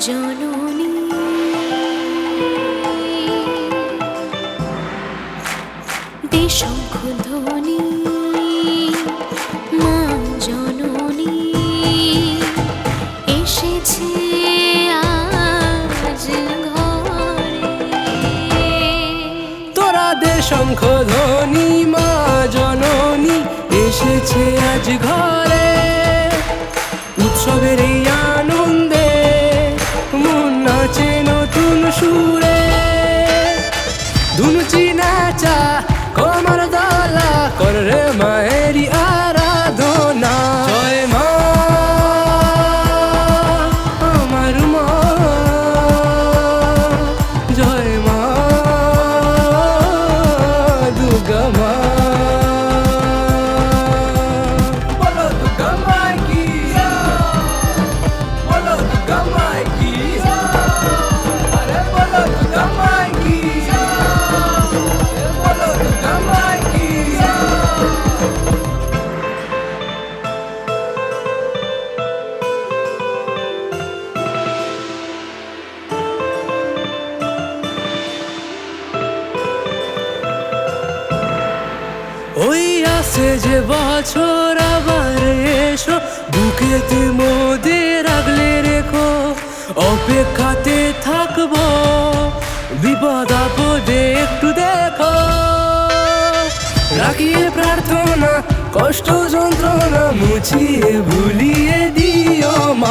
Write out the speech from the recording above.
জননী দেশঙ্খধ্বনি মা জননী এসেছে আজ ঘরে। তোরা দেশঙ্খধ্বনি মা জননী এসেছে আজ ঘরে। উৎসবের এই আনন্দে মন নাচে নতুন সুরে। ধুনুচি নাচা কমর দলা কর রে মায়েরি আরাধনা। জয় মা আমার মা, জয় মা দুর্গা মা। বলো দুর্গা মাই কি, বলো দুর্গা মাই কি, আরে বলো দুর্গা মাই কি, বলো দুর্গা মাই কি। ওই আসে যে বছর আবার এসো, বুকেতে মোদের আগলে রেখো। অপেক্ষাতে থাকবো, বিপদ আপদে একটু দেখো। রাখিয়ে প্রার্থনা কষ্ট যন্ত্রণা মুছিয়ে ভুলিয়ে দিও মা।